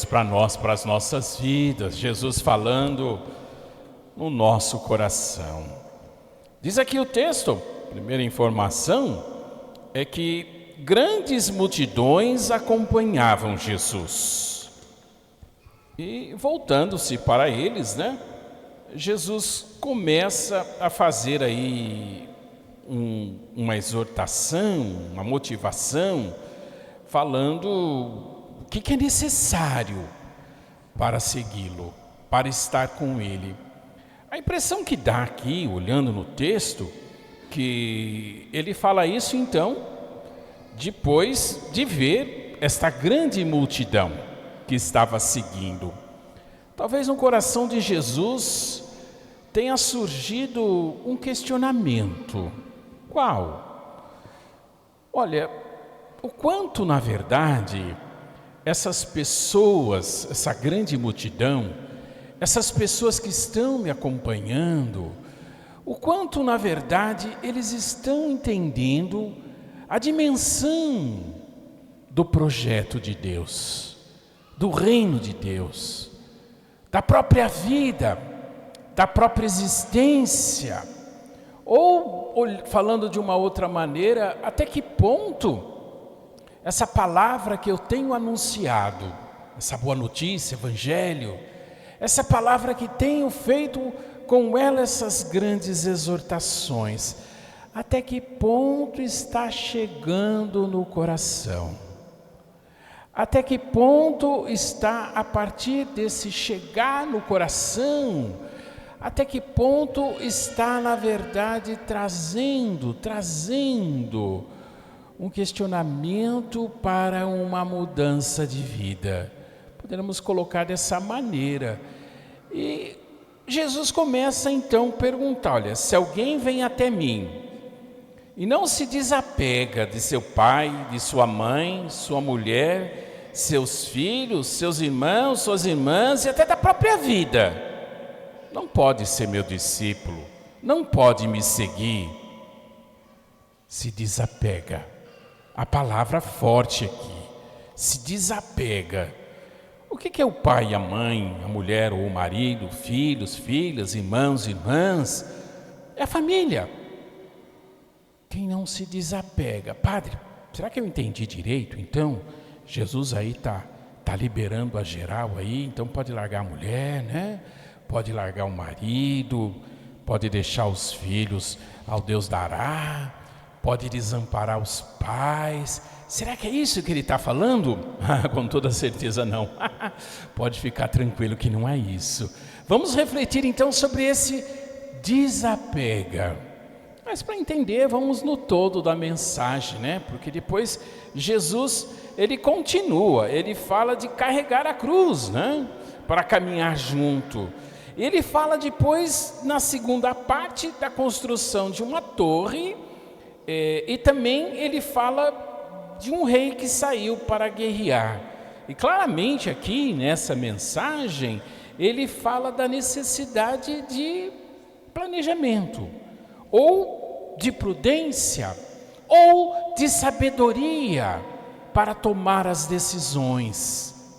para nós, para as nossas vidas. Jesus falando no nosso coração. Diz aqui o texto, a primeira informação é que grandes multidões acompanhavam Jesus. E voltando-se para eles, Jesus começa a fazer aí uma exortação, uma motivação, falando o que é necessário para segui-lo, para estar com ele. A impressão que dá aqui, olhando no texto, que ele fala isso então, depois de ver esta grande multidão que estava seguindo. Talvez no coração de Jesus tenha surgido um questionamento. Qual? Olha, o quanto na verdade essas pessoas, essa grande multidão, essas pessoas que estão me acompanhando, o quanto na verdade eles estão entendendo a dimensão do projeto de Deus, do reino de Deus, da própria vida, da própria existência, ou falando de uma outra maneira, até que ponto essa palavra que eu tenho anunciado, essa boa notícia, evangelho, essa palavra que tenho feito com ela essas grandes exortações, até que ponto está chegando no coração? Até que ponto está, a partir desse chegar no coração, até que ponto está, na verdade, trazendo um questionamento para uma mudança de vida? Poderíamos colocar dessa maneira. E Jesus começa então a perguntar, olha, se alguém vem até mim e não se desapega de seu pai, de sua mãe, sua mulher, seus filhos, seus irmãos, suas irmãs e até da própria vida, não pode ser meu discípulo, não pode me seguir. Se desapega. A palavra forte aqui, se desapega. O que é o pai e a mãe, a mulher ou o marido, filhos, filhas, irmãos, irmãs? É a família. Quem não se desapega. Padre, será que eu entendi direito? Então, Jesus aí está liberando a geral aí, então pode largar a mulher, Pode largar o marido, pode deixar os filhos ao Deus dará, pode desamparar os pais. Será que é isso que ele está falando? Com toda certeza não. Pode ficar tranquilo que não é isso. Vamos refletir então sobre esse desapega. Mas para entender, vamos no todo da mensagem, Porque depois Jesus, ele continua, ele fala de carregar a cruz, Para caminhar junto. Ele fala depois, na segunda parte, da construção de uma torre, e também ele fala de um rei que saiu para guerrear. E claramente aqui, nessa mensagem, ele fala da necessidade de planejamento, ou de prudência, ou de sabedoria para tomar as decisões.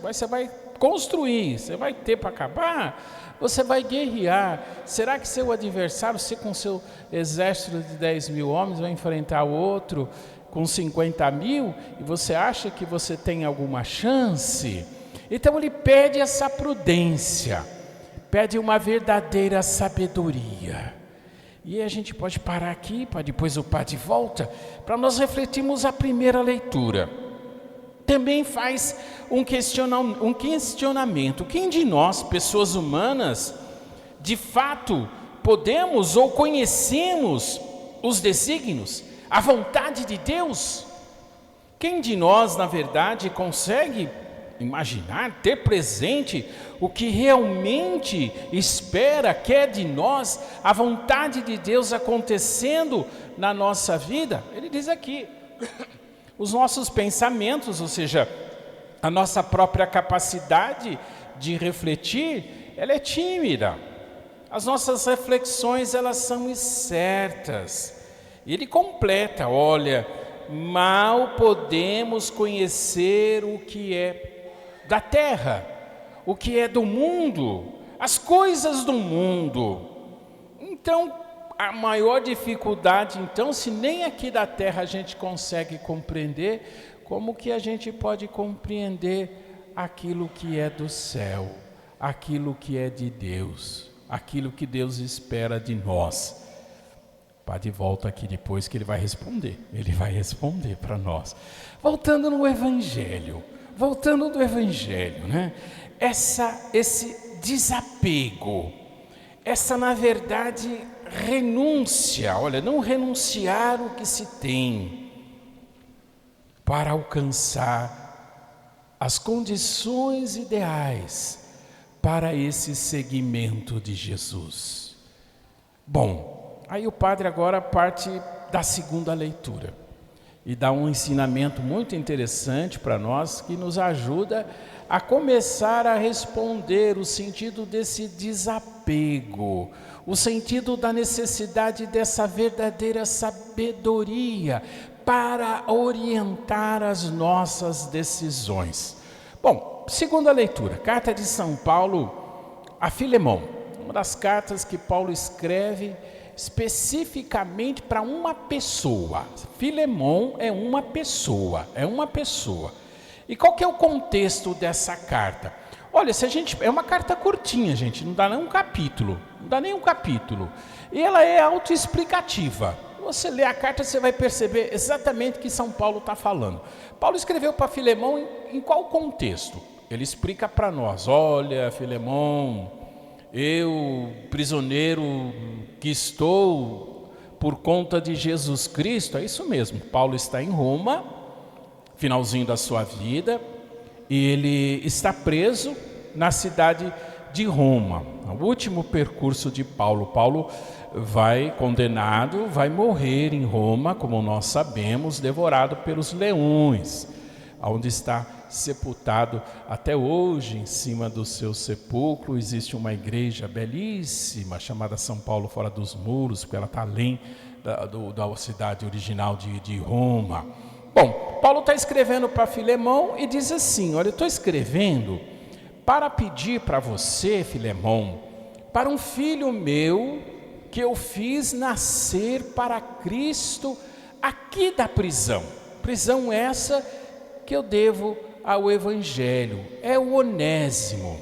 Você vai construir, você vai ter para acabar, você vai guerrear. Será que seu adversário, você com seu exército de 10 mil homens, vai enfrentar o outro com 50 mil e você acha que você tem alguma chance? Então ele pede essa prudência, pede uma verdadeira sabedoria. E a gente pode parar aqui, para depois o padre volta, para nós refletirmos a primeira leitura. Também faz um questionamento. Quem de nós, pessoas humanas, de fato podemos ou conhecemos os desígnios, a vontade de Deus? Quem de nós, na verdade, consegue imaginar, ter presente o que realmente espera, quer de nós, a vontade de Deus acontecendo na nossa vida? Ele diz aqui, os nossos pensamentos, ou seja, a nossa própria capacidade de refletir, ela é tímida. As nossas reflexões, elas são incertas. E ele completa, olha, mal podemos conhecer o que é da terra, o que é do mundo, as coisas do mundo. Então, a maior dificuldade, então, se nem aqui da terra a gente consegue compreender, como que a gente pode compreender aquilo que é do céu, aquilo que é de Deus, aquilo que Deus espera de nós? O Padre volta aqui depois que ele vai responder para nós. Voltando no Evangelho, né? Esse desapego, essa, na verdade, renúncia, olha, não renunciar o que se tem para alcançar as condições ideais para esse seguimento de Jesus. Bom, aí o padre agora parte da segunda leitura e dá um ensinamento muito interessante para nós, que nos ajuda a começar a responder o sentido desse desapego, o sentido da necessidade dessa verdadeira sabedoria para orientar as nossas decisões. Bom, segunda leitura, carta de São Paulo a Filemão, uma das cartas que Paulo escreve especificamente para uma pessoa. Filemão é uma pessoa. E qual que é o contexto dessa carta? Olha, é uma carta curtinha, gente, não dá nem um capítulo. E ela é autoexplicativa. Você lê a carta, você vai perceber exatamente o que São Paulo está falando. Paulo escreveu para Filemão em qual contexto? Ele explica para nós: olha, Filemão, eu, prisioneiro que estou por conta de Jesus Cristo, é isso mesmo, Paulo está em Roma, finalzinho da sua vida, e ele está preso na cidade de Roma. O último percurso de Paulo. Paulo vai condenado, vai morrer em Roma, como nós sabemos, devorado pelos leões, onde está sepultado até hoje. Em cima do seu sepulcro existe uma igreja belíssima chamada São Paulo Fora dos Muros, porque ela está além da cidade original de Roma. Bom, Paulo está escrevendo para Filemão e diz assim: olha, eu estou escrevendo para pedir para você, Filemão, para um filho meu que eu fiz nascer para Cristo aqui da prisão essa que eu devo ao Evangelho, é o Onésimo.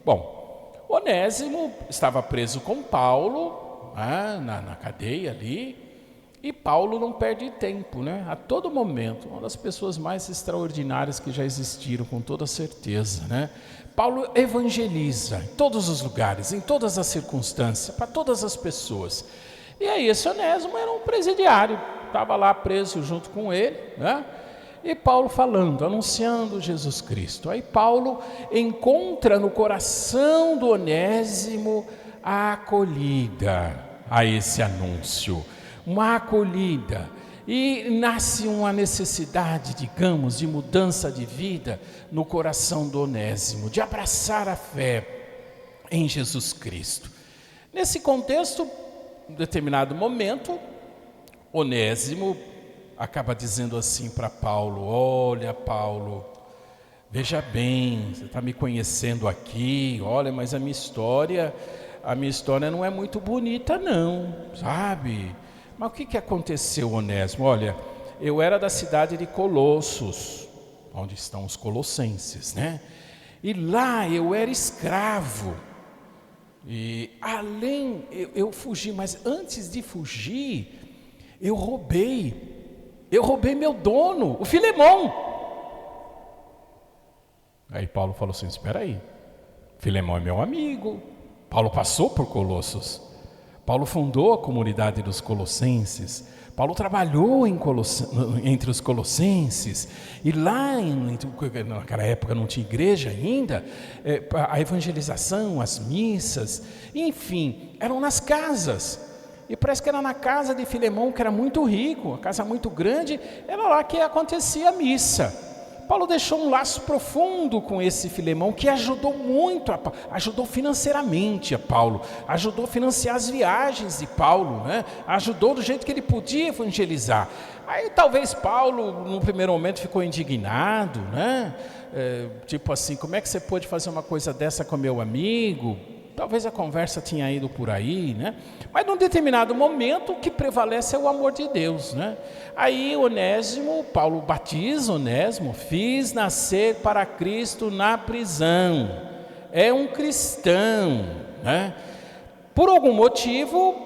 Bom, Onésimo estava preso com Paulo, na cadeia ali, e Paulo não perde tempo, né? A todo momento, uma das pessoas mais extraordinárias que já existiram, com toda certeza, né? Paulo evangeliza em todos os lugares, em todas as circunstâncias, para todas as pessoas. E aí esse Onésimo era um presidiário, estava lá preso junto com ele, né? E Paulo falando, anunciando Jesus Cristo. Aí Paulo encontra no coração do Onésimo a acolhida a esse anúncio, uma acolhida, e nasce uma necessidade, digamos, de mudança de vida no coração do Onésimo, de abraçar a fé em Jesus Cristo. Nesse contexto, em determinado momento, Onésimo acaba dizendo assim para Paulo: olha, Paulo, veja bem, você está me conhecendo aqui, olha, mas a minha história não é muito bonita não, sabe? Mas o que aconteceu, Onésimo? Olha, eu era da cidade de Colossos, onde estão os colossenses, né? E lá eu era escravo. E além, eu fugi, mas antes de fugir, eu roubei meu dono, o Filemão. Aí Paulo falou assim: espera aí, Filemão é meu amigo. Paulo passou por Colossos, Paulo fundou a comunidade dos colossenses, Paulo trabalhou entre os colossenses, e lá, naquela época não tinha igreja ainda, a evangelização, as missas, enfim, eram nas casas. E parece que era na casa de Filemão, que era muito rico, uma casa muito grande, era lá que acontecia a missa. Paulo deixou um laço profundo com esse Filemão, que ajudou muito, ajudou financeiramente a Paulo, ajudou a financiar as viagens de Paulo, né? Ajudou do jeito que ele podia evangelizar. Aí talvez Paulo, no primeiro momento, ficou indignado, né? Tipo assim, como é que você pôde fazer uma coisa dessa com meu amigo? Talvez a conversa tinha ido por aí, né? Mas num determinado momento o que prevalece é o amor de Deus, né? Aí Onésimo, Paulo batiza Onésimo, fiz nascer para Cristo na prisão. É um cristão, né? Por algum motivo,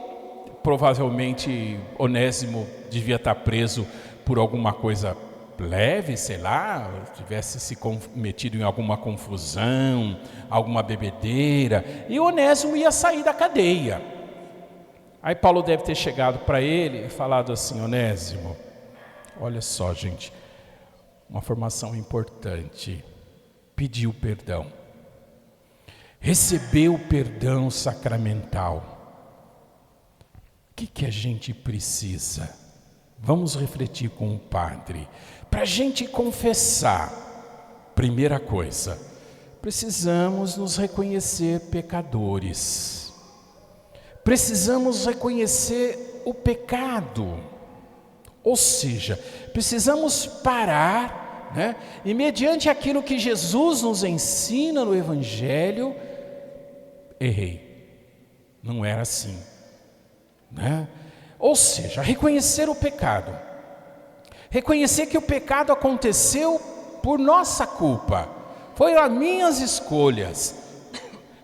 provavelmente Onésimo devia estar preso por alguma coisa leve, sei lá, tivesse se metido em alguma confusão, alguma bebedeira, e Onésimo ia sair da cadeia. Aí Paulo deve ter chegado para ele e falado assim: Onésimo, olha só, gente, uma formação importante, pediu perdão, recebeu o perdão sacramental. O que a gente precisa? Vamos refletir com o padre. Para a gente confessar, primeira coisa, precisamos nos reconhecer pecadores. Precisamos reconhecer o pecado. Ou seja, precisamos parar, né? E mediante aquilo que Jesus nos ensina no Evangelho, errei, não era assim, né? Ou seja, reconhecer o pecado, reconhecer que o pecado aconteceu por nossa culpa, foi as minhas escolhas,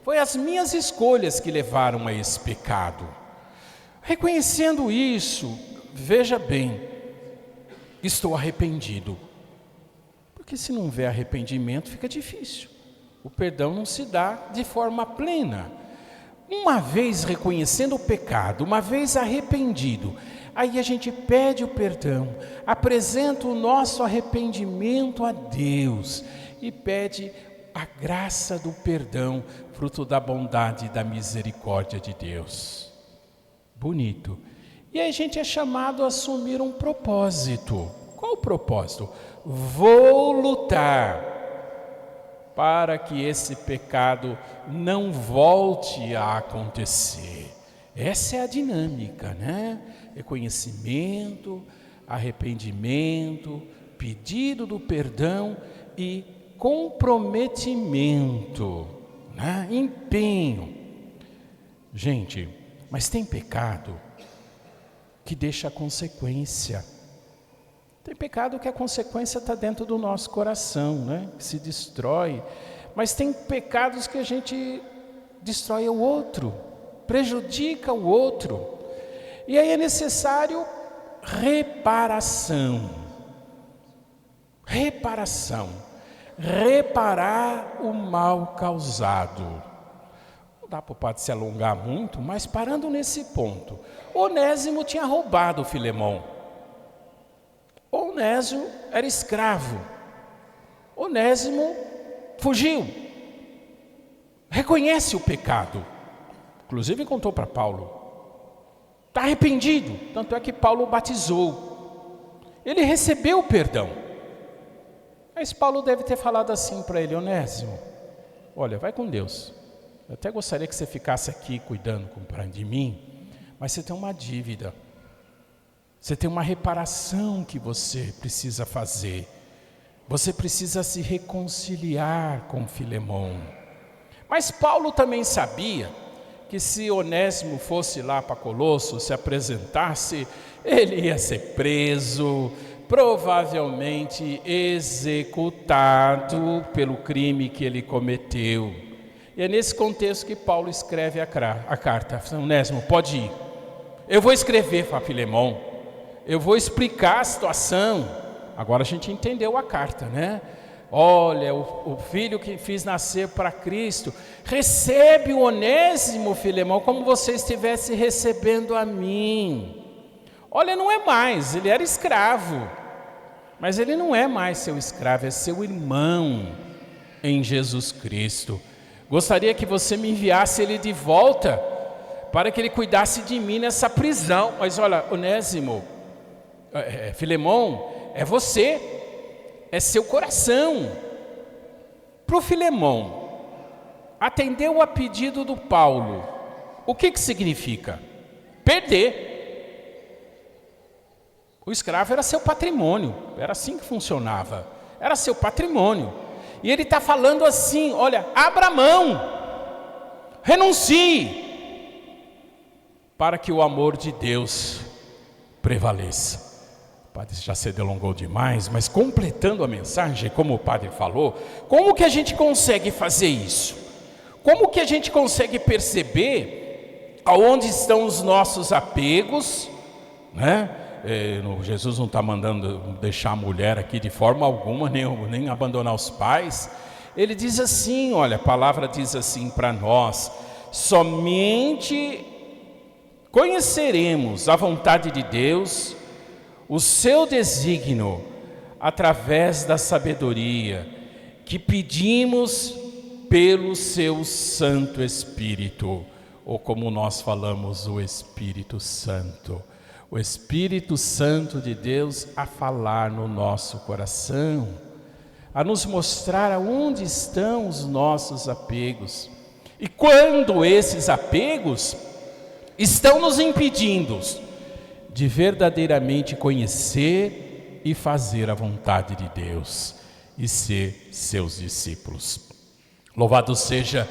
foi as minhas escolhas que levaram a esse pecado. Reconhecendo isso, veja bem, estou arrependido, porque se não houver arrependimento fica difícil, o perdão não se dá de forma plena. Uma vez reconhecendo o pecado, uma vez arrependido, aí a gente pede o perdão, apresenta o nosso arrependimento a Deus e pede a graça do perdão, fruto da bondade e da misericórdia de Deus. Bonito. E aí a gente é chamado a assumir um propósito. Qual o propósito? Vou lutar para que esse pecado não volte a acontecer. Essa é a dinâmica, né? Reconhecimento, arrependimento, pedido do perdão e comprometimento, né? Empenho. Gente, mas tem pecado que deixa consequência. Tem pecado que a consequência está dentro do nosso coração, né? Que se destrói. Mas tem pecados que a gente destrói o outro, prejudica o outro. E aí é necessário reparação. Reparação. Reparar o mal causado. Não dá para o padre se alongar muito, mas parando nesse ponto. Onésimo tinha roubado Filemão. Onésimo era escravo. Onésimo fugiu. Reconhece o pecado. Inclusive contou para Paulo. Está arrependido. Tanto é que Paulo o batizou. Ele recebeu o perdão. Mas Paulo deve ter falado assim para ele: Onésimo, olha, vai com Deus. Eu até gostaria que você ficasse aqui cuidando de mim, mas você tem uma dívida. Você tem uma reparação que você precisa fazer. Você precisa se reconciliar com Filemão. Mas Paulo também sabia que se Onésimo fosse lá para Colosso, se apresentasse, ele ia ser preso, provavelmente executado pelo crime que ele cometeu. E é nesse contexto que Paulo escreve a carta. Onésimo, pode ir. Eu vou escrever para Filemão. Eu vou explicar a situação. Agora a gente entendeu a carta, né? Olha, o filho que fiz nascer para Cristo, recebe o Onésimo, Filemão, como você estivesse recebendo a mim. Olha, não é mais, ele era escravo, mas ele não é mais seu escravo, é seu irmão em Jesus Cristo. Gostaria que você me enviasse ele de volta, para que ele cuidasse de mim nessa prisão. Mas olha, Onésimo, Filemão, é você, é seu coração. Para o Filemão, atendeu a pedido do Paulo, o que significa? Perder. O escravo era seu patrimônio, era assim que funcionava, era seu patrimônio. E ele está falando assim: olha, abra mão, renuncie, para que o amor de Deus prevaleça. O padre já se delongou demais, mas completando a mensagem, como o padre falou, como que a gente consegue fazer isso? Como que a gente consegue perceber aonde estão os nossos apegos, né? Jesus não está mandando deixar a mulher aqui de forma alguma, nem abandonar os pais. Ele diz assim, olha, a palavra diz assim para nós: somente conheceremos a vontade de Deus, o seu desígnio, através da sabedoria que pedimos pelo seu Santo Espírito, ou como nós falamos, o Espírito Santo. O Espírito Santo de Deus a falar no nosso coração, a nos mostrar aonde estão os nossos apegos. E quando esses apegos estão nos impedindo de verdadeiramente conhecer e fazer a vontade de Deus e ser seus discípulos. Louvado seja